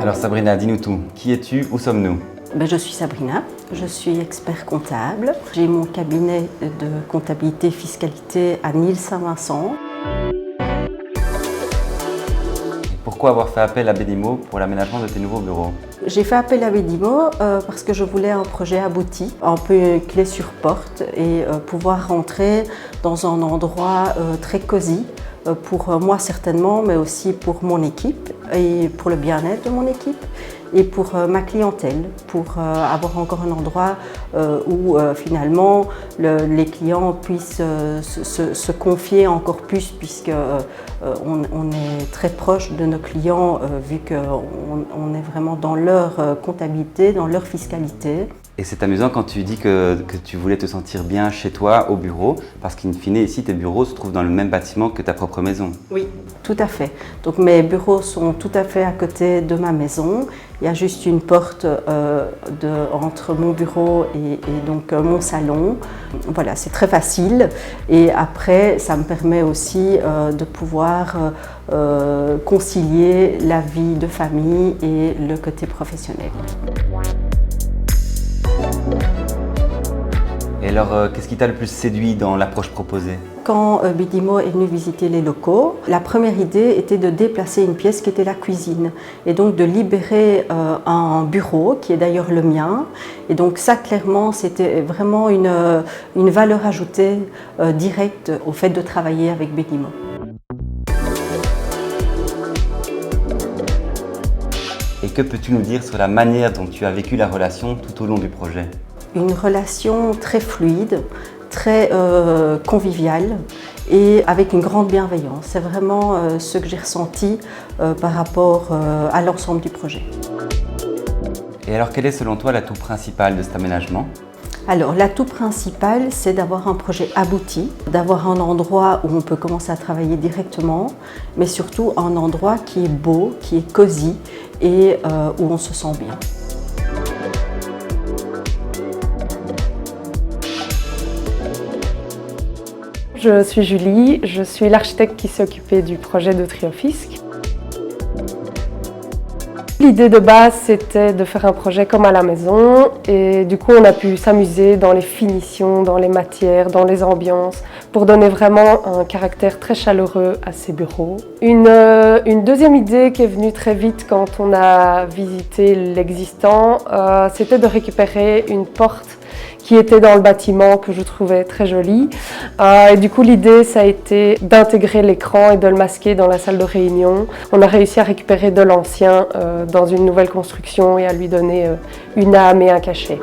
Alors Sabrina, dis-nous tout. Qui es-tu? Où sommes-nous? Je suis Sabrina, je suis expert comptable. J'ai mon cabinet de comptabilité fiscalité à Nîmes-Saint-Vincent. Pourquoi avoir fait appel à Bedimo pour l'aménagement de tes nouveaux bureaux? J'ai fait appel à Bedimo parce que je voulais un projet abouti, un peu clé sur porte et pouvoir rentrer dans un endroit très cosy pour moi certainement, mais aussi pour mon équipe et pour le bien-être de mon équipe et pour ma clientèle, pour avoir encore un endroit où finalement les clients puissent se confier encore plus puisque on est très proche de nos clients vu qu'on est vraiment dans leur comptabilité, dans leur fiscalité. Et c'est amusant quand tu dis que tu voulais te sentir bien chez toi au bureau, parce qu'in fine, ici, tes bureaux se trouvent dans le même bâtiment que ta propre maison. Oui, tout à fait. Donc mes bureaux sont tout à fait à côté de ma maison. Il y a juste une porte entre mon bureau et donc mon salon. Voilà, c'est très facile. Et après, ça me permet aussi de pouvoir concilier la vie de famille et le côté professionnel. Et alors, qu'est-ce qui t'a le plus séduit dans l'approche proposée? Quand Bedimo est venu visiter les locaux, la première idée était de déplacer une pièce qui était la cuisine et donc de libérer un bureau qui est d'ailleurs le mien. Et donc ça, clairement, c'était vraiment une valeur ajoutée directe au fait de travailler avec Bedimo. Et que peux-tu nous dire sur la manière dont tu as vécu la relation tout au long du projet? Une relation très fluide, très conviviale et avec une grande bienveillance. C'est vraiment ce que j'ai ressenti par rapport à l'ensemble du projet. Et alors, quel est selon toi l'atout principal de cet aménagement? Alors, l'atout principal, c'est d'avoir un projet abouti, d'avoir un endroit où on peut commencer à travailler directement, mais surtout un endroit qui est beau, qui est cosy et où on se sent bien. Je suis Julie, je suis l'architecte qui s'est occupé du projet de Triofisc. L'idée de base, c'était de faire un projet comme à la maison et du coup, on a pu s'amuser dans les finitions, dans les matières, dans les ambiances pour donner vraiment un caractère très chaleureux à ces bureaux. Une deuxième idée qui est venue très vite quand on a visité l'existant, c'était de récupérer une porte qui était dans le bâtiment que je trouvais très jolie. Et du coup, l'idée, ça a été d'intégrer l'écran et de le masquer dans la salle de réunion. On a réussi à récupérer de l'ancien dans une nouvelle construction et à lui donner une âme et un cachet.